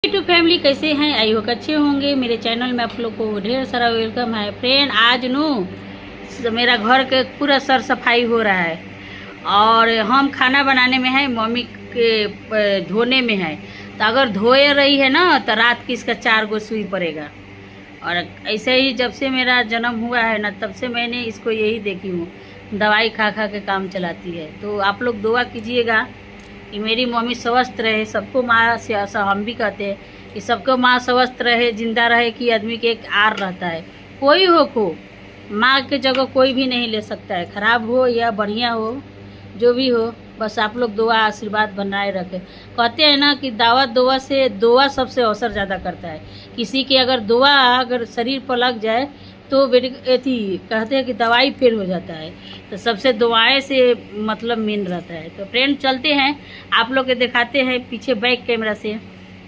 To family कैसे हैं? I hope अच्छे होंगे। मेरे चैनल में आप लोग को ढेर सारा वेलकम है। फ्रेंड, आज मेरा घर के पूरा सर सफाई हो रहा है और हम खाना बनाने में है, मम्मी के धोने में है। तो अगर धोए रही है ना तो रात की इसका 4 गो सुई पड़ेगा। और ऐसे ही जब से मेरा जन्म हुआ है ना तब से मैंने इसको यही देखी हूँ, दवाई खा खा के काम चलाती है। तो आप लोग दुआ कीजिएगा कि मेरी मम्मी स्वस्थ रहे। सबको माँ से हम भी कहते हैं कि सबको माँ स्वस्थ रहे, जिंदा रहे कि आदमी के एक आर रहता है। कोई हो माँ के जगह कोई भी नहीं ले सकता है, खराब हो या बढ़िया हो, जो भी हो, बस आप लोग दुआ आशीर्वाद बनाए रखें। कहते हैं ना कि दावा दुआ से दुआ सबसे असर ज़्यादा करता है। किसी की अगर दुआ अगर शरीर पर लग जाए तो बेटी कहते हैं कि दवाई फेल हो जाता है। तो सबसे दुआएं से मतलब मेन रहता है। तो फ्रेंड चलते हैं, आप लोग के दिखाते हैं पीछे बैक कैमरा से।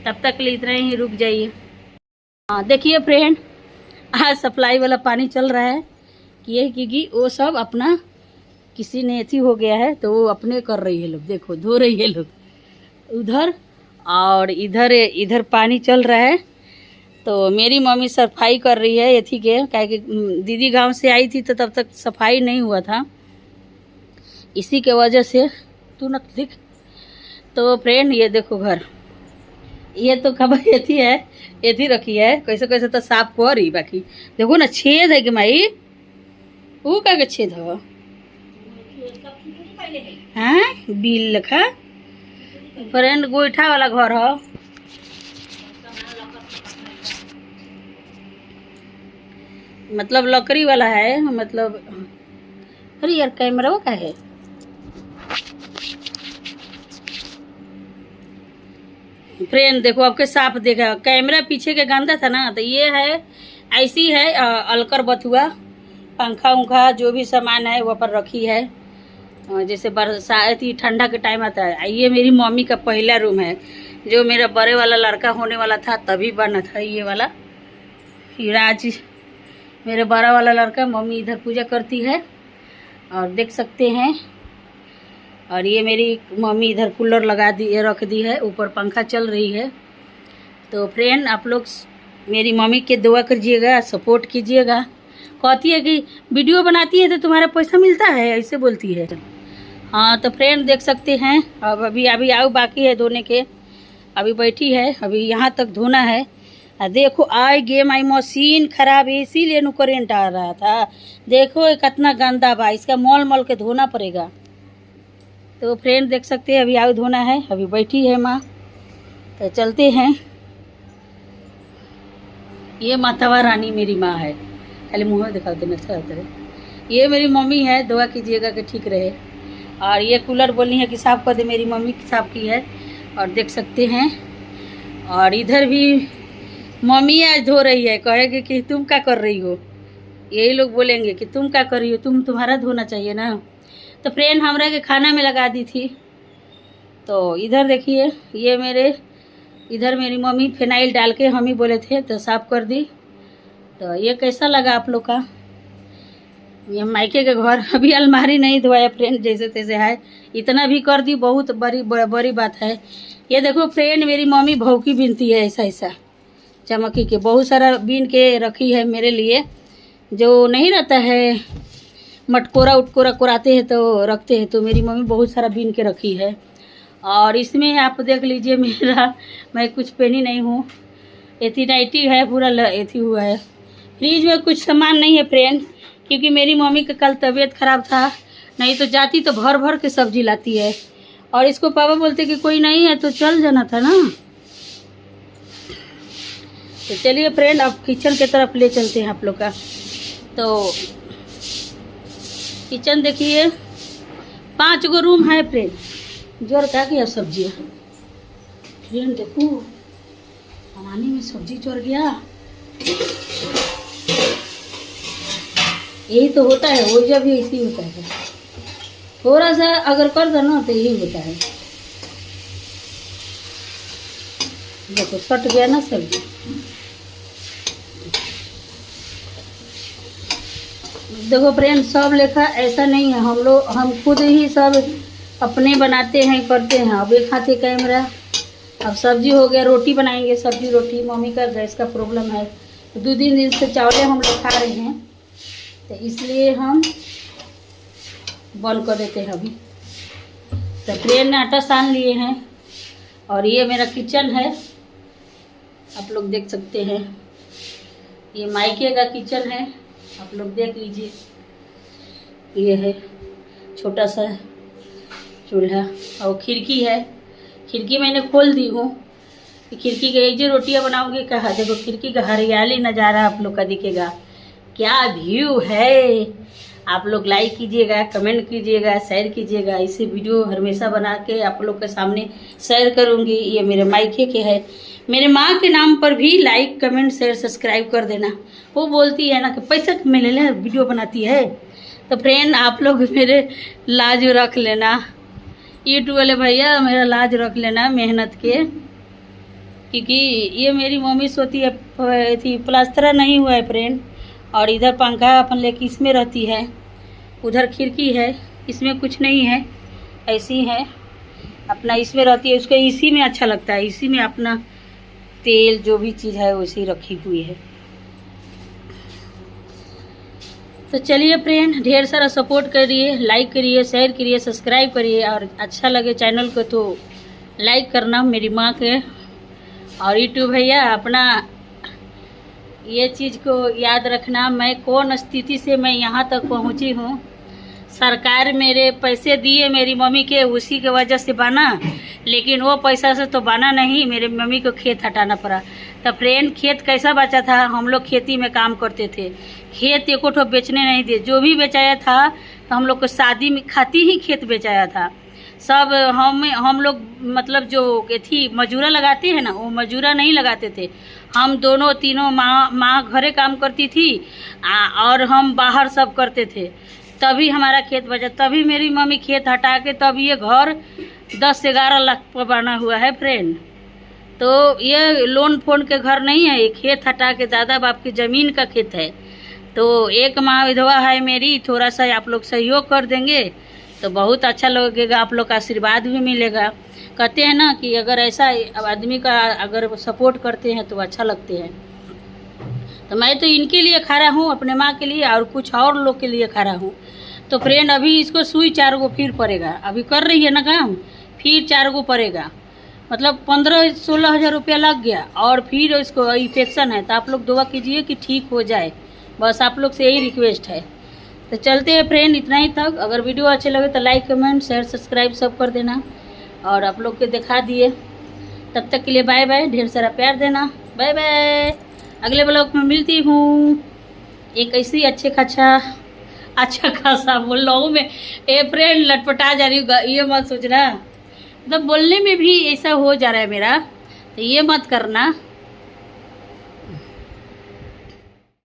तब तक के लिए इतना ही रुक जाइए। हाँ देखिए फ्रेंड, आज सप्लाई वाला पानी चल रहा है कि क्योंकि वो सब अपना किसी ने ऐसी हो गया है तो वो अपने कर रही है। लोग देखो धो रही है लोग उधर, और इधर पानी चल रहा है। तो मेरी मम्मी सफाई कर रही है एथी के, क्या दीदी गांव से आई थी तो तब तक सफाई नहीं हुआ था, इसी के वजह से तू न दिख। तो फ्रेंड ये देखो घर, ये तो खबर एथी है, एथी रखी है कैसे कैसे तो साफ कर रही। बाकी देखो ना छेद है कि माई वो का के छेद हो। हाँ बिल लखा फ्रेंड, गोईठा वाला घर हो। मतलब लकड़ी वाला है, मतलब अरे यार कैमरा वो का है। फ्रेंड देखो आपके साफ देखा, कैमरा पीछे के गंदा था ना, तो ये है ऐसी है अलकर बथुआ, पंखा उंखा जो भी सामान है वो पर रखी है। जैसे बरसात ही ठंडा के टाइम आता है। ये मेरी मम्मी का पहला रूम है, जो मेरा बड़े वाला लड़का होने वाला था तभी बना था। ये वाला राज मेरे बड़ा वाला लड़का, मम्मी इधर पूजा करती है और देख सकते हैं। और ये मेरी मम्मी इधर कूलर लगा दी, रख दी है, ऊपर पंखा चल रही है। तो फ्रेंड आप लोग मेरी मम्मी के दुआ कीजिएगा, सपोर्ट कीजिएगा। कहती है कि वीडियो बनाती है तो तुम्हारा पैसा मिलता है, ऐसे बोलती है। हाँ तो फ्रेंड देख सकते हैं, अब अभी आओ बाकी है धोने के, अभी बैठी है, अभी यहाँ तक धोना है। देखो आई गेम आई मशीन खराब है, इसीलिए नु करेंट आ रहा था। देखो कितना गंदा बा, इसका मल के धोना पड़ेगा। तो फ्रेंड देख सकते हैं, अभी आओ धोना है, अभी बैठी है माँ। तो चलते हैं। ये मातावा रानी मेरी माँ है, खाली मुँह दिखा देना अच्छा होता है। ये मेरी मम्मी है, दुआ कीजिएगा कि ठीक रहे। और ये कूलर बोलनी है कि साफ़ कर दे, मेरी मम्मी साफ़ की है। और देख सकते हैं, और इधर भी मम्मी आज धो रही है। कहेगी कि तुम क्या कर रही हो, यही लोग बोलेंगे कि तुम क्या कर रही हो, तुम्हारा धोना चाहिए ना। तो फ्रेंड हमरा के खाना में लगा दी थी। तो इधर देखिए, ये इधर मेरी मम्मी फिनाइल डाल के हम ही बोले थे तो साफ़ कर दी। तो ये कैसा लगा आप लोग का? ये मायके के घर, अभी अलमारी नहीं धोया फ्रेंड, जैसे तैसे है, इतना भी कर दी, बहुत बड़ी बात है। ये देखो फ्रेंड, मेरी मम्मी भौकी बीनती है, ऐसा चमकी के बहुत सारा बीन के रखी है मेरे लिए। जो नहीं रहता है मटकोरा उटकोरा कुराते हैं तो रखते हैं, तो मेरी मम्मी बहुत सारा बीन के रखी है। और इसमें आप देख लीजिए मैं कुछ पहनी नहीं हूँ, एथी नाइटी है, पूरा एथी हुआ है। फ्रिज में कुछ सामान नहीं है फ्रेंड, क्योंकि मेरी मम्मी का कल तबीयत खराब था, नहीं तो जाती तो भर भर के सब्जी लाती है। और इसको पापा बोलते कि कोई नहीं है तो चल जाना था ना। तो चलिए फ्रेंड, अब किचन की तरफ ले चलते हैं आप लोग का। तो किचन देखिए, 5 गो रूम है फ्रेंड, जोर का किया सब्जियाँ। फ्रेंड देखो पानी में सब्जी चढ़ गया। यही तो होता है, वो जब भी ऐसे ही होता है, थोड़ा सा अगर कर दो ना तो यही होता है। देखो सट गया ना सब्जी। देखो फ्रेंड, सब लेखा ऐसा नहीं है, हम खुद ही सब अपने बनाते हैं, करते हैं। अब एक हाथे कैमरा, अब सब्जी हो गया, रोटी बनाएंगे, सब्जी रोटी। मम्मी का गैस का प्रॉब्लम है, 2-3 दिन से चावल हम लोग खा रहे हैं, तो इसलिए हम बंद कर देते हैं अभी। तो प्लेन ने आटा सान लिए हैं और ये मेरा किचन है, आप लोग देख सकते हैं। ये मायके का किचन है, आप लोग देख लीजिए। ये है छोटा सा चूल्हा और खिड़की है, खिड़की मैंने खोल दी हूँ। खिड़की के जो रोटियाँ बनाऊंगी कहा, देखो खिड़की का हरियाली नज़ारा आप लोग का दिखेगा, क्या व्यू है। आप लोग लाइक कीजिएगा, कमेंट कीजिएगा, शेयर कीजिएगा। इसे वीडियो हमेशा बना के आप लोग के सामने शेयर करूँगी। ये मेरे मायके के है, मेरे माँ के नाम पर भी लाइक कमेंट शेयर सब्सक्राइब कर देना। वो बोलती है ना कि पैसा मिले ले वीडियो बनाती है, तो फ्रेंड आप लोग मेरे लाज रख लेना, यूट्यूब वाले भैया मेरा लाज रख लेना मेहनत के, क्योंकि ये मेरी मम्मी सोती है थी प्लास्टर नहीं हुआ है फ्रेंड। और इधर पंखा अपन लेके इसमें रहती है, उधर खिड़की है, इसमें कुछ नहीं है, ऐसी है अपना इसमें रहती है। उसको इसी में अच्छा लगता है, इसी में अपना तेल जो भी चीज़ है वैसी रखी हुई है। तो चलिए फ्रेंड, ढेर सारा सपोर्ट करिए, लाइक करिए, शेयर करिए, सब्सक्राइब करिए, और अच्छा लगे चैनल को तो लाइक करना मेरी माँ के। और यूट्यूब भैया अपना ये चीज़ को याद रखना, मैं कौन स्थिति से मैं यहाँ तक पहुँची हूँ। सरकार मेरे पैसे दिए मेरी मम्मी के, उसी के वजह से बना, लेकिन वो पैसा से तो बना नहीं, मेरे मम्मी को खेत हटाना पड़ा। तो फ्रेंड खेत कैसा बचा था, हम लोग खेती में काम करते थे, खेत एको ठो बेचने नहीं दिए। जो भी बेचाया था तो हम लोग को शादी में खाती ही खेत बेचाया था। सब हम लोग मतलब जो थी मजूरा लगाते हैं ना, वो मजूरा नहीं लगाते थे। हम दोनों तीनों माँ घरे काम करती थी और हम बाहर सब करते थे, तभी हमारा खेत बचा। तभी मेरी मम्मी खेत हटा के तब ये घर 10 से 11 लाख पर बना हुआ है फ्रेंड। तो ये लोन फोन के घर नहीं है, ये खेत हटा के दादा बाप की ज़मीन का खेत है। तो एक माँ विधवा है मेरी, थोड़ा सा आप लोग सहयोग कर देंगे तो बहुत अच्छा लगेगा, आप लोग का आशीर्वाद भी मिलेगा। कहते हैं ना कि अगर ऐसा आदमी का अगर सपोर्ट करते हैं तो अच्छा लगते हैं। तो मैं तो इनके लिए खड़ा हूँ, अपने माँ के लिए, और कुछ और लोग के लिए खड़ा हूँ। तो फ्रेंड अभी इसको सुई 4 गो फिर पड़ेगा, अभी कर रही है ना काम, फिर 4 गो पड़ेगा, मतलब 15-16 हज़ार रुपया लग गया। और फिर इसको इन्फेक्शन है, तो आप लोग दुआ कीजिए कि ठीक हो जाए, बस आप लोग से यही रिक्वेस्ट है। तो चलते हैं फ्रेंड, इतना ही तक। अगर वीडियो अच्छे लगे तो लाइक कमेंट शेयर सब्सक्राइब सब कर देना, और आप लोग के दिखा दिए। तब तक के लिए बाय बाय, ढेर सारा प्यार देना, बाय बाय। अगले ब्लॉग में मिलती हूँ एक ऐसी अच्छा खासा बोल रहा हूँ मैं, ए फ्रेंड लटपटा जा रही हूँ, ये मत सोचना, मतलब बोलने में भी ऐसा हो जा रहा है मेरा, तो ये मत करना।